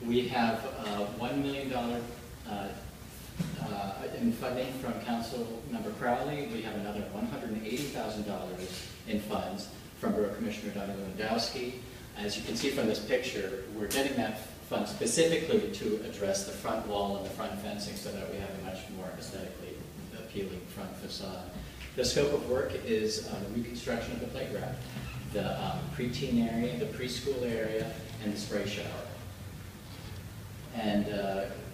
We have $1 million in funding from Council Member Crowley. We have another $180,000 in funds from Borough Commissioner Dr. Lewandowski. As you can see from this picture, we're getting that fund specifically to address the front wall and the front fencing so that we have a much more aesthetically appealing front facade. The scope of work is the reconstruction of the playground, the preteen area, the preschool area, and the spray shower. And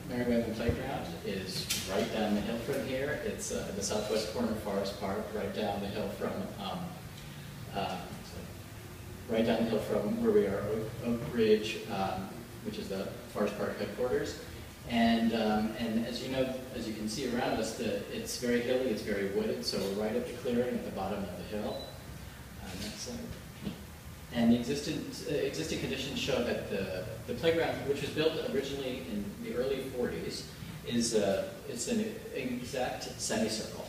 Mary Whalen Playground is right down the hill from here. It's the southwest corner of Forest Park, right down the hill from where we are, Oak Ridge, which is the Forest Park headquarters. And as you know, as you can see around us, it's very hilly, it's very wooded, so we're right at the clearing at the bottom of the hill. Next slide. And the existing conditions show that the playground, which was built originally in the early 40s, it's an exact semicircle.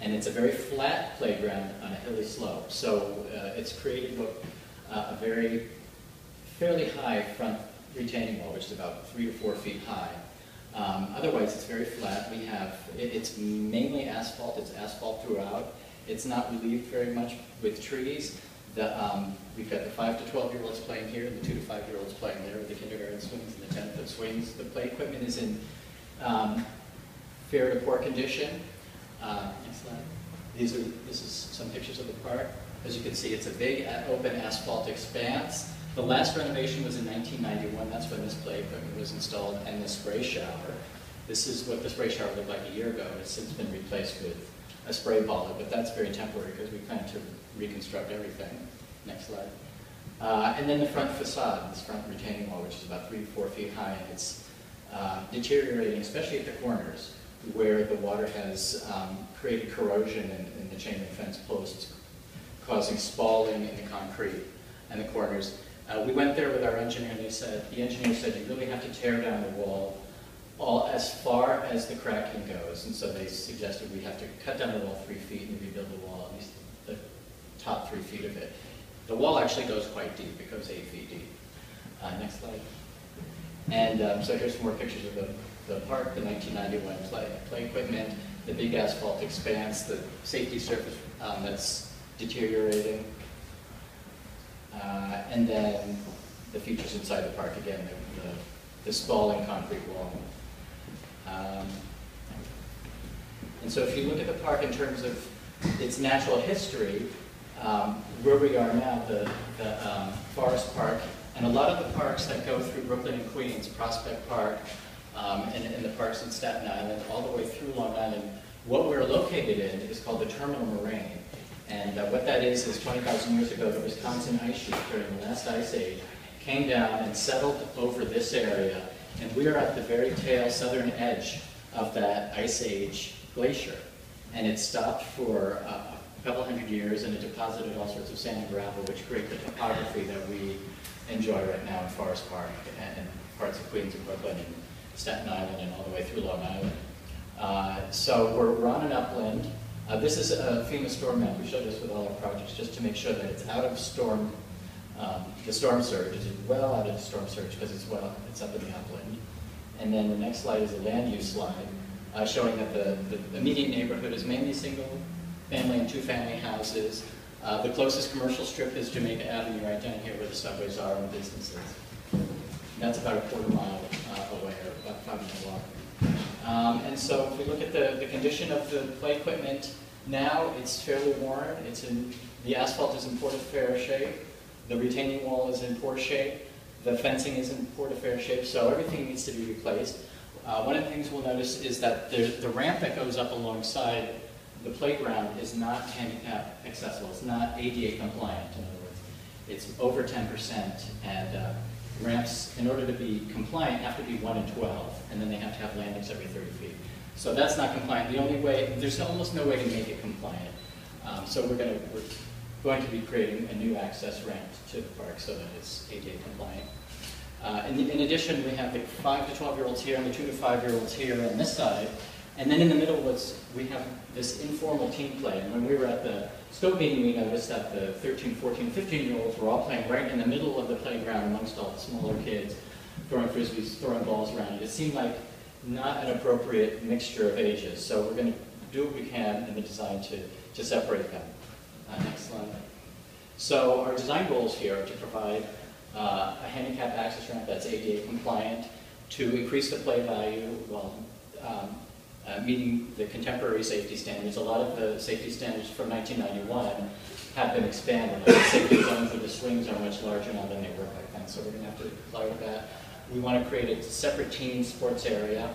And it's a very flat playground on a hilly slope. So it's created a fairly high front retaining wall, which is about 3 to 4 feet high. Otherwise, it's very flat. It's mainly asphalt. It's asphalt throughout. It's not relieved very much with trees. We've got the 5 to 12-year-olds playing here, and the 2 to 5-year-olds playing there with the kindergarten swings and the 10-foot swings. The play equipment is in fair to poor condition. Next slide. This is some pictures of the park. As you can see, it's a big open asphalt expanse. The last renovation was in 1991. That's when this play equipment was installed, and the spray shower. This is what the spray shower looked like a year ago. It's since been replaced with a spray baller, but that's very temporary because we plan to reconstruct everything. Next slide. And then the front facade, this front retaining wall, which is about 3 to 4 feet high, and it's deteriorating, especially at the corners, where the water has created corrosion in the chain link fence posts, causing spalling in the concrete and the corners. We went there with our engineer, and the engineer said you really have to tear down the wall as far as the cracking goes, and so they suggested we have to cut down the wall 3 feet and rebuild the wall, at least the top 3 feet of it. The wall actually goes quite deep. It goes 8 feet deep. Next slide. And so here's some more pictures of the park, the 1991 play equipment, the big asphalt expanse, the safety surface that's deteriorating, and then the features inside the park again, the spalling concrete wall. And so if you look at the park in terms of its natural history, where we are now, the Forest Park, and a lot of the parks that go through Brooklyn and Queens, Prospect Park, and the parks in Staten Island, all the way through Long Island, what we're located in is called the Terminal Moraine. And what that is 20,000 years ago, the Wisconsin ice sheet during the last ice age came down and settled over this area, and we are at the very tail southern edge of that ice age glacier. And it stopped for a couple hundred years, and it deposited all sorts of sand and gravel, which create the topography that we enjoy right now in Forest Park and parts of Queens and Brooklyn and Staten Island and all the way through Long Island. So we're on an upland. This is a FEMA storm map. We showed this with all our projects just to make sure that it's out of storm, the storm surge. It's well out of the storm surge because it's up in the upland. And then the next slide is a land use slide showing that the immediate neighborhood is mainly single family and 2-family houses. The closest commercial strip is Jamaica Avenue right down here where the subways are and the businesses. And that's about a quarter-mile away, or about a 5-minute walk. And so if we look at the condition of the play equipment now, it's fairly worn. The asphalt is in poor to fair shape. The retaining wall is in poor shape. The fencing is in poor to fair shape, so everything needs to be replaced. One of the things we'll notice is that the ramp that goes up alongside the playground is not handicap accessible. It's not ADA compliant, in other words. It's over 10%, and ramps, in order to be compliant, have to be 1 in 12, and then they have to have landings every 30 feet. So that's not compliant. The only way, there's almost no way to make it compliant. So we're going to be creating a new access ramp to the park so that it's ADA compliant. In addition, we have the 5 to 12-year-olds here and the 2 to 5-year-olds here on this side. And then in the middle we have this informal team play. And when we were at the scope meeting, we noticed that the 13, 14, 15-year-olds were all playing right in the middle of the playground amongst all the smaller kids. throwing frisbees, throwing balls around. It seemed like not an appropriate mixture of ages. So we're going to do what we can in the design to separate them. Next slide. So our design goals here are to provide a handicap access ramp that's ADA compliant, to increase the play value while meeting the contemporary safety standards. A lot of the safety standards from 1991 have been expanded. The safety zones for the swings are much larger now than they were back then, so we're going to have to comply with that. We want to create a separate team sports area,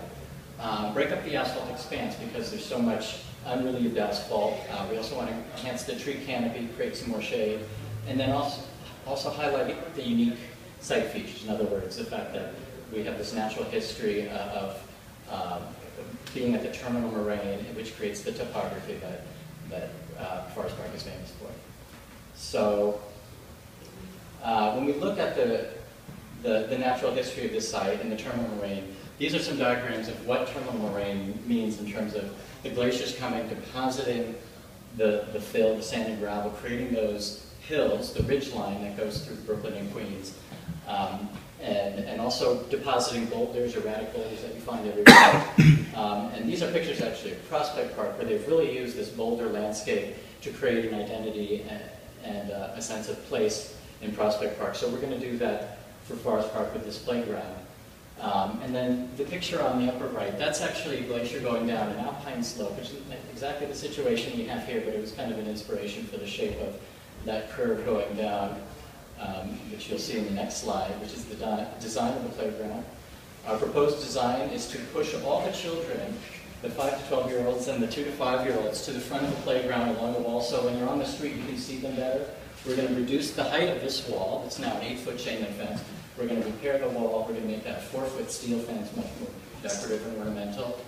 break up the asphalt expanse because there's so much unrelieved asphalt. We also want to enhance the tree canopy, create some more shade, and then also highlight the unique site features. In other words, the fact that we have this natural history of being at the terminal moraine, which creates the topography that Forest Park is famous for. So when we look at the natural history of this site and the terminal moraine, these are some diagrams of what terminal moraine means in terms of the glaciers coming, depositing the fill, the sand and gravel, creating those hills, the ridge line that goes through Brooklyn and Queens, and also depositing boulders, erratic boulders that you find everywhere. And these are pictures actually of Prospect Park where they've really used this boulder landscape to create an identity and a sense of place in Prospect Park. So we're going to do that for Forest Park with this playground. And then the picture on the upper right, that's actually a glacier going down an alpine slope, which isn't exactly the situation we have here, but it was kind of an inspiration for the shape of that curve going down, which you'll see in the next slide, which is the design of the playground. Our proposed design is to push all the children, the 5 to 12-year-olds and the 2 to 5-year-olds, to the front of the playground along the wall, so when you're on the street you can see them better. We're going to reduce the height of this wall. It's now an 8-foot chain link fence. We're going to repair the wall. We're going to make that 4-foot steel fence much more decorative and ornamental.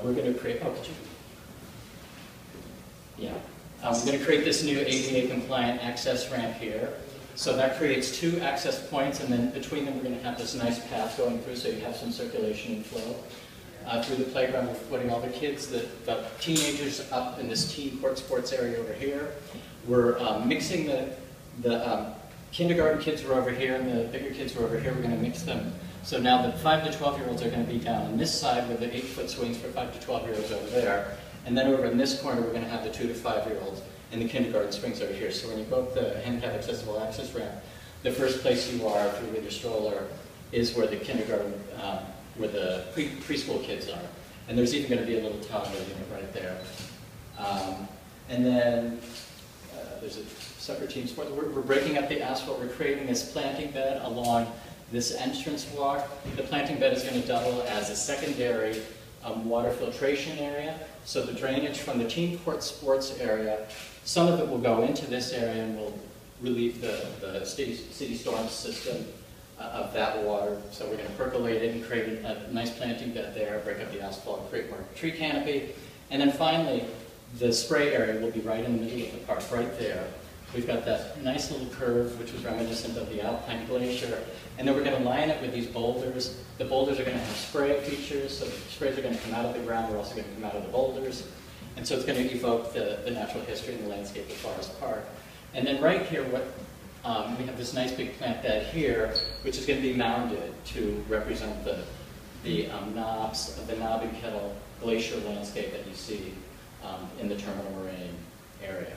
We're going to create, we're going to create this new ADA compliant access ramp here. So that creates 2 access points, and then between them we're going to have this nice path going through so you have some circulation and flow. Through the playground, we're putting all the kids, the teenagers up in this teen court sports area over here. We're mixing the kindergarten kids were over here and the bigger kids were over here. We're going to mix them. So now the 5 to 12-year-olds are going to be down on this side with the 8-foot swings for 5 to 12-year-olds over there. And then over in this corner, we're going to have the 2 to 5-year-olds and the kindergarten swings over here. So when you go up the handicap accessible access ramp, the first place you are through with your stroller is where the kindergarten, where the preschool kids are. And there's even going to be a little toddler unit right there. And then there's a separate team sport. We're breaking up the asphalt. We're creating this planting bed along this entrance walk. The planting bed is going to double as a secondary water filtration area. So the drainage from the team court sports area, some of it will go into this area and will relieve the city storm system of that water. So we're going to percolate it and create a nice planting bed there, break up the asphalt, create more tree canopy. And then finally, the spray area will be right in the middle of the park, right there. We've got that nice little curve, which was reminiscent of the Alpine Glacier. And then we're going to line it with these boulders. The boulders are going to have spray features, so the sprays are going to come out of the ground. We're also going to come out of the boulders. And so it's going to evoke the natural history and the landscape of Forest Park. And then right here, we have this nice big plant bed here, which is going to be mounded to represent the knobs of the Knob and Kettle glacier landscape that you see in the terminal moraine area.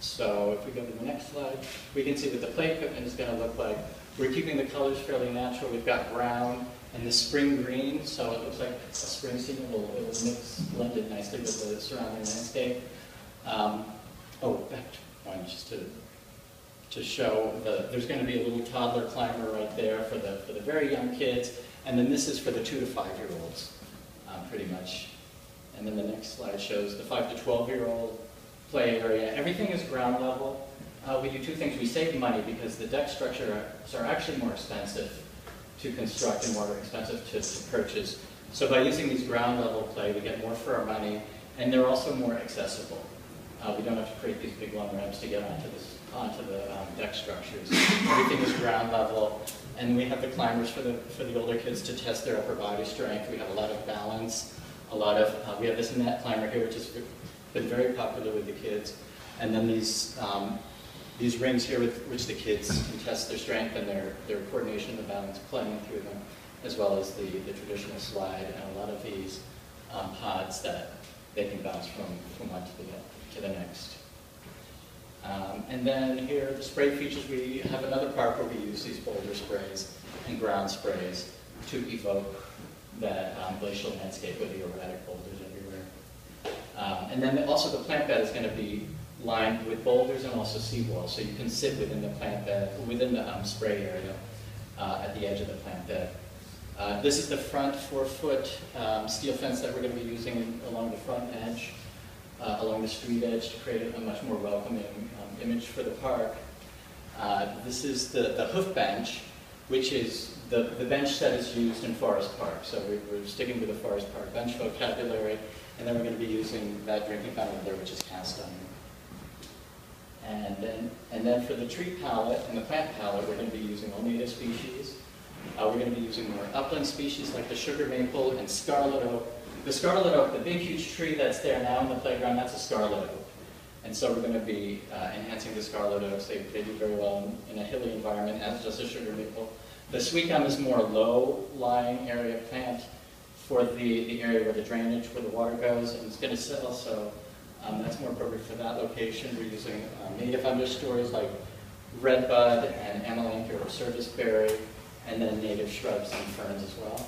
So if we go to the next slide, we can see what the play equipment is going to look like. We're keeping the colors fairly natural. We've got brown and this spring green, so it looks like a spring scene. It will mix, blended nicely with the surrounding landscape. Back one just to show there's going to be a little toddler climber right there for the very young kids, and then this is for the 2 to 5-year-olds, pretty much. And then the next slide shows the 5 to 12-year-old play area. Everything is ground level. We do 2 things. We save money because the deck structures are actually more expensive to construct and more expensive to purchase. So by using these ground level play, we get more for our money, and they're also more accessible. We don't have to create these big long ramps to get onto the deck structures. Everything is ground level, and we have the climbers for the older kids to test their upper body strength. We have a lot of balance, we have this net climber here, which has been very popular with the kids, and then these these rings here with which the kids can test their strength and their coordination, the balance, playing through them, as well as the traditional slide, and a lot of these pods that they can bounce from one to the next. And then here are the spray features. We have another park where we use these boulder sprays and ground sprays to evoke that glacial landscape with the erratic boulders everywhere. And then also the plant bed is going to be lined with boulders and also seawalls, so you can sit within the plant bed, within the spray area at the edge of the plant bed. This is the front 4-foot steel fence that we're going to be using along the front edge, along the street edge, to create a much more welcoming image for the park. This is the hoof bench, which is the bench that is used in Forest Park. So we're sticking with the Forest Park bench vocabulary, and then we're going to be using that drinking fountain there, which is cast iron. And then for the tree palette and the plant palette, we're going to be using all native species. We're going to be using more upland species like the sugar maple and scarlet oak. The scarlet oak, the big huge tree that's there now in the playground, that's a scarlet oak. And so we're going to be enhancing the scarlet oaks. They do very well in a hilly environment, as does the sugar maple. The sweet gum is more low-lying area plant for the area where the drainage, where the water goes, and it's going to settle, so that's more appropriate for that location. We're using native understories like redbud and amelanchier or serviceberry, and then native shrubs and ferns as well.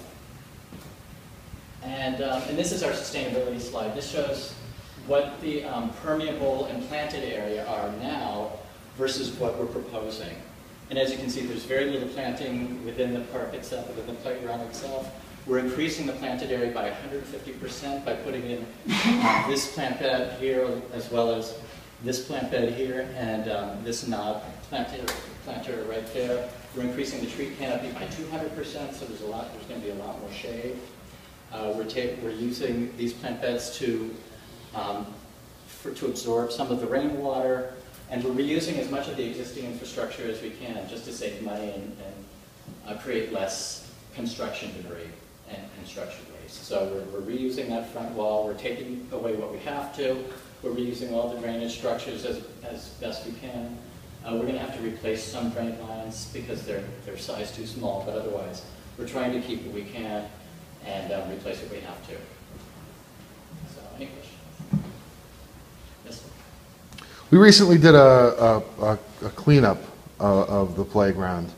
And this is our sustainability slide. This shows what the permeable and planted area are now versus what we're proposing. And as you can see, there's very little planting within the park itself, within the playground itself. We're increasing the planted area by 150% by putting in this plant bed here, as well as this plant bed here, and this knob planter right there. We're increasing the tree canopy by 200%, so there's going to be a lot more shade. We're using these plant beds to absorb some of the rainwater, and we're reusing as much of the existing infrastructure as we can, just to save money and create less construction debris and construction waste. So we're reusing that front wall. We're taking away what we have to. We're reusing all the drainage structures as best we can. We're going to have to replace some drain lines because they're size too small, but otherwise we're trying to keep what we can and replace what we have to. So, any questions? Yes? We recently did a cleanup of the playground,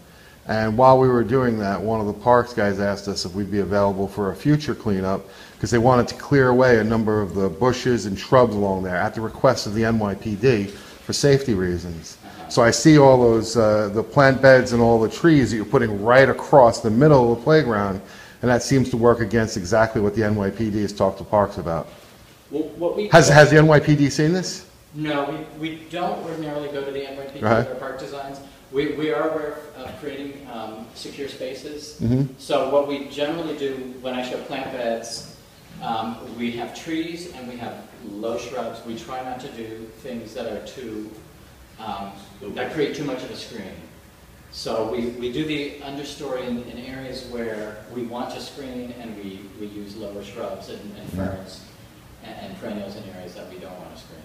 and while we were doing that, one of the parks guys asked us if we'd be available for a future cleanup because they wanted to clear away a number of the bushes and shrubs along there at the request of the NYPD for safety reasons. So I see all those, the plant beds and all the trees that you're putting right across the middle of the playground, and that seems to work against exactly what the NYPD has talked to parks about. Well, has the NYPD seen this? No, we don't ordinarily go to the NYPD with our park designs. We are aware of creating secure spaces. So what we generally do when I show plant beds, we have trees and we have low shrubs. We try not to do things that are too that create too much of a screen. So we do the understory in areas where we want to screen, and we use lower shrubs and ferns and perennials in areas that we don't want to screen.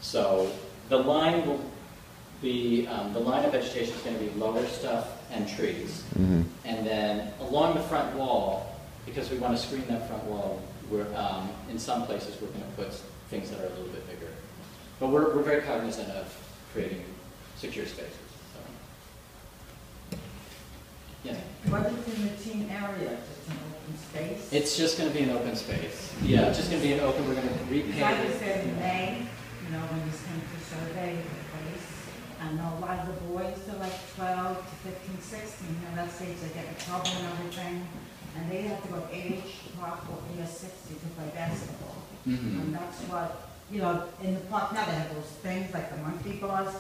So the line will be, the line of vegetation is going to be lower stuff and trees. And then along the front wall, because we want to screen that front wall, we're, in some places we're going to put things that are a little bit bigger. But we're very cognizant of creating secure spaces. So. Yeah. What is in the team area? It's an open space? It's just going to be an open space. Yeah, it's just going to be an open, we're going to repaint like it. you said in May, you know, when you came to survey the place, I know a lot of the boys are like 12 to 15, 16, you know, that stage they get in trouble and everything, and they have to go age park or year 60 to play basketball. And that's what, you know, in the park now they have those things like the monkey bars,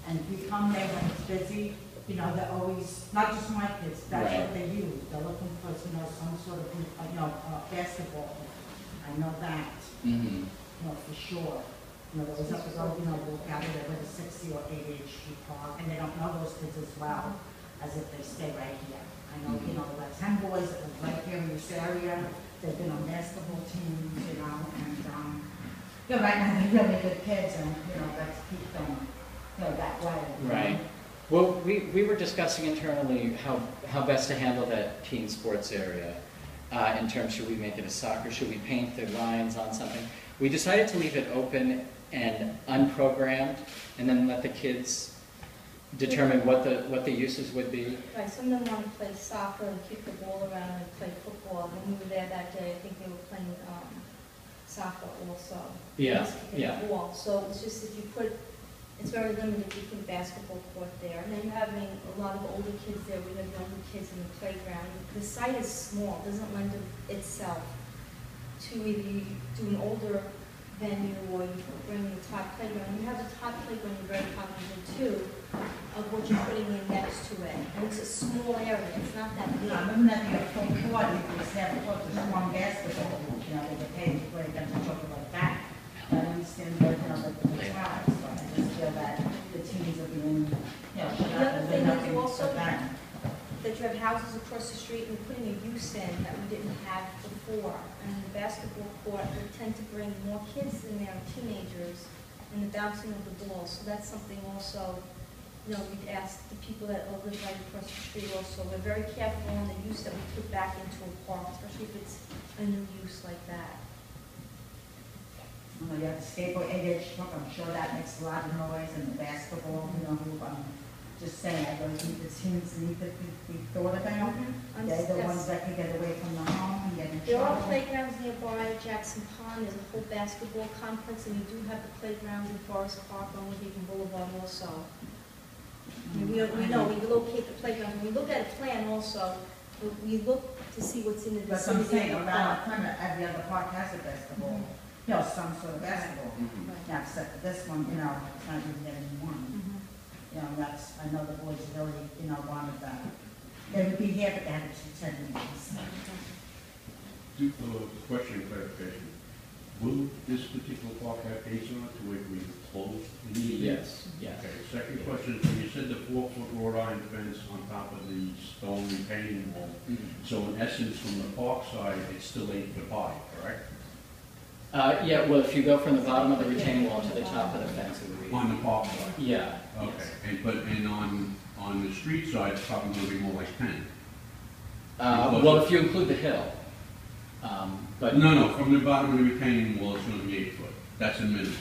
and we come there when it's busy, you know, they're always, not just my kids, that's what they use. They're looking for, you know, some sort of, you know, basketball. I know that, you know, for sure. You know, there was up to go, you know, walk out of there with a 60 or 8 age park, and they don't know those kids as well as if they stay right here. I know, you know, like 10 boys that live right here in this area, they've been on basketball teams, you know, and, you know, right now they're really good kids, and, you know, let's keep them, that way. Right. Well, we were discussing internally how best to handle that teen sports area. In terms, should we make it a soccer? Should we paint the lines on something? We decided to leave it open and unprogrammed, and then let the kids determine what the uses would be. Right, some of them want to play soccer and kick the ball around and play football. When we were there that day, I think they were playing soccer also. Yeah, Just kicking yeah. the ball. So it's just if you put, it's very limited, you put a basketball court there. And then you're having a lot of older kids there, we have younger kids in the playground. The site is small, doesn't lend itself to either you do an older venue or you bring the top playground. When you have a top playground, you're very cognizant too of what you're putting in next to it. And it's a small area, it's not that big. You know, remember that you have full court, you can have a court with one basketball, you know, they get paid to play, them to talk about that. I understand that, you know, the tribes, so I just feel that the teams are being, you know, The other thing is also that. that you have houses across the street and putting a use in that we didn't have before. And the basketball court would tend to bring more kids in there, teenagers, and the bouncing of the balls. So that's something also, you know, we'd ask the people that live right across the street also. We're very careful on the use that we put back into a park, especially if it's a new use like that. You know, you have the skateboard, 8-inch truck, I'm sure that makes a lot of noise, and the basketball, you know, just saying, those the teams need to be thought about. They're the ones that can get away from the home and get in There are trouble. playgrounds nearby, Jackson Pond, there's a whole basketball complex, and we do have the playgrounds in Forest Park on Woodhaven Boulevard also. I mean, we know, we locate the playgrounds, when we look at a plan also, we look to see what's in the But I'm vicinity saying, of the around park. the corner, every other park has a basketball, you know, some sort of basketball. Right. Now, except for this one, you know, it's not even getting one. Mhm. You know, that's, I know the boys really, you know, wanted that. They would be happy to have it to 10 minutes. Question clarification. Will this particular park have gates on it to where we close immediately? Yes, yes. Okay, second question, so you said the 4-foot wrought iron fence on top of the stone retaining wall. So in essence, from the park side, it's still 8 foot high, correct? Yeah, well, if you go from the bottom of the retaining wall to the top of the fence, it would be. On the park side? Yeah. Okay, yes. and on the street side, it's probably going to be more like 10? Well, if you include the hill. But No, from the bottom of the retaining wall, it's going to be 8 foot. That's a minimum.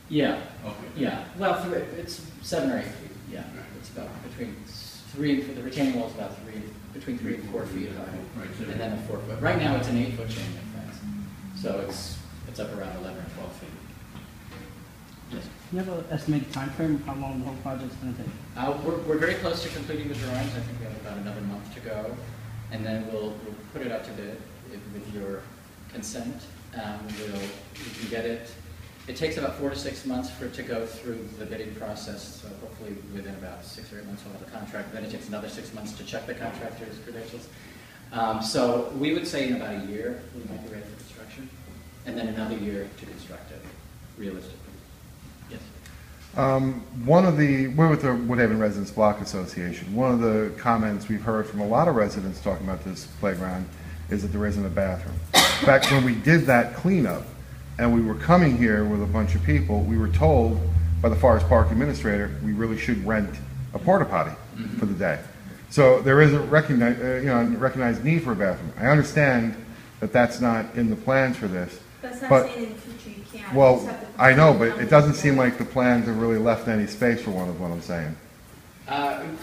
Yeah, Okay. yeah. Well, it's 7 or 8 feet. Yeah, Right. it's about between 3. The retaining wall is about between 3 and 4 feet high, Right, so and then a 4 foot. Right now, it's an 8 foot chain link fence, so it's up around 11 or 12 feet. Yes. Do you have an estimated timeframe of how long the whole project's going to take? We're very close to completing the drawings. I think we have about another month to go, and then we'll put it out to bid with your consent. We can get it. It takes about 4 to 6 months for it to go through the bidding process. So hopefully within about 6 or 8 months we'll have a contract. Then it takes another 6 months to check the contractor's credentials. So we would say in about a year we might be ready for construction, and then another year to construct it, realistically. Yes. We're with the Woodhaven Residents Block Association. One of the comments we've heard from a lot of residents talking about this playground is that there isn't a bathroom. In fact, when we did that cleanup and we were coming here with a bunch of people, we were told by the Forest Park administrator we really should rent a porta potty for the day. So there is a recognized need for a bathroom. I understand that that's not in the plans for this. That's not But- saying in the future you can't. Well, You just have to- I know, but it doesn't seem like the plans have really left any space for one, is what I'm saying.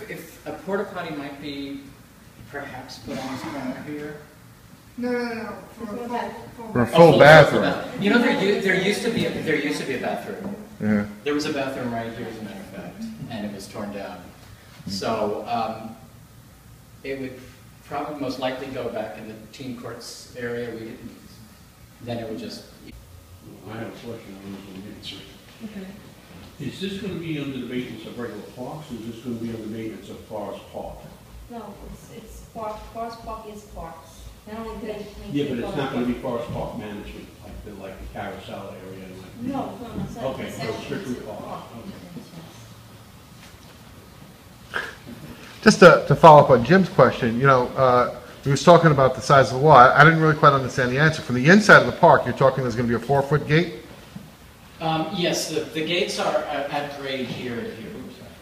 If a porta potty might be perhaps put on this corner here. No. For a full bathroom. You know, there used to be a bathroom. Yeah. There was a bathroom right here, as a matter of fact, and it was torn down. So it would probably most likely go back in the teen courts area. Then it would just. I have a question I want to answer. Okay. Is this going to be under the maintenance of regular parks, or is this going to be under maintenance of Forest Park? No, it's Forest Park is parks. Not only do they maintain. Yeah, but it's not going to be Forest Forest Park management, like the carousel area and like. No, it's not. Okay, It's so actually strictly it's a park. Okay. Just to follow up on Jim's question, he was talking about the size of the wall. I didn't really quite understand the answer. From the inside of the park, you're talking there's going to be a 4-foot gate? Yes, the gates are at grade here and here.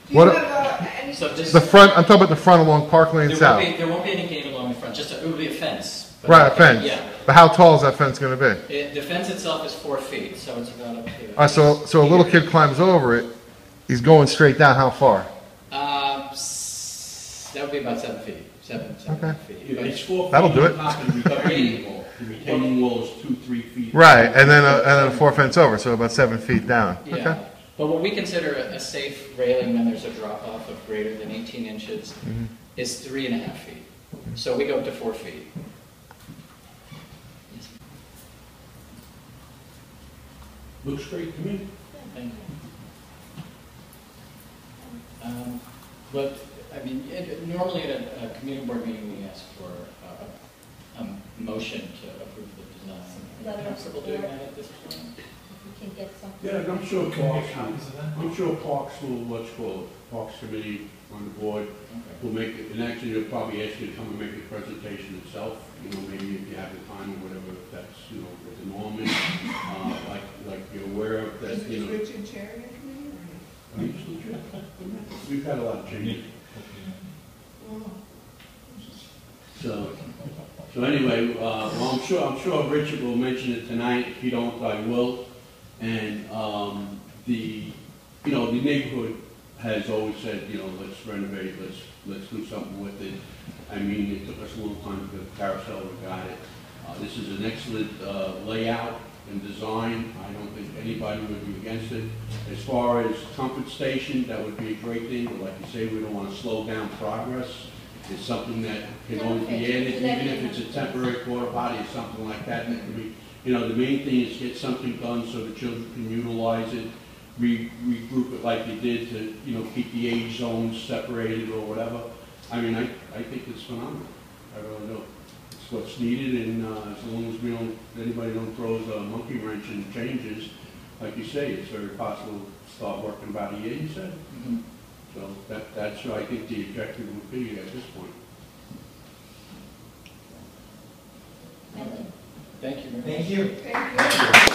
Do you What- have any? So this. The front, I'm talking about the front along Park Lane South. There won't be any gate along the front, it will be a fence. but- Right, a fence. Yeah. But how tall is that fence gonna be? The fence itself is 4 feet, so it's about up here. So a little kid climbs over it, he's going straight down, how far? That would be about 7 feet, seven Okay. feet. It's 4 feet. That'll do on it. top of the retaining wall. The retaining wall is 2-3 feet. Right, and then a 4 fence over, so about 7 feet down. Yeah, Okay. but what we consider a safe railing when there's a drop-off of greater than 18 inches is 3.5 feet. So we go up to 4 feet. Looks great to me. Thank you. But, I mean, normally at a community board meeting, we ask for a motion to approve the design. Are you Letter of comfortable doing support. that at this point? If we can get something. Yeah, I'm sure Parks will, what's called, Parks Committee on the board Okay. will make it, and actually they'll probably ask you to come and make the presentation itself, you know, maybe if you have the time or whatever, if that's, you know, with the Norman, like you're aware of that, you know. Richard chairing your committee? We've had a lot of changes. So anyway, well, I'm sure Richard will mention it tonight. If you don't, I will. And the neighborhood has always said, you know, let's renovate, let's do something with it. I mean, it took us a little time to get the carousel, we got it. This is an excellent layout and design. I don't think anybody would be against it. As far as comfort station, that would be a great thing, but like you say, we don't want to slow down progress. It's something that can only be added, even if it's a temporary porta potty or something like that. That can be, you know, the main thing is get something done so the children can utilize it, regroup it like they did to, you know, keep the age zones separated or whatever. I mean, I think it's phenomenal. I really do. It's what's needed, and as long as anybody don't throw a monkey wrench and changes, like you say, it's very possible to start working about a year, you said? Mm-hmm. So that's what I think the objective would be at this point. Thank you very much. Thank you. Thank you.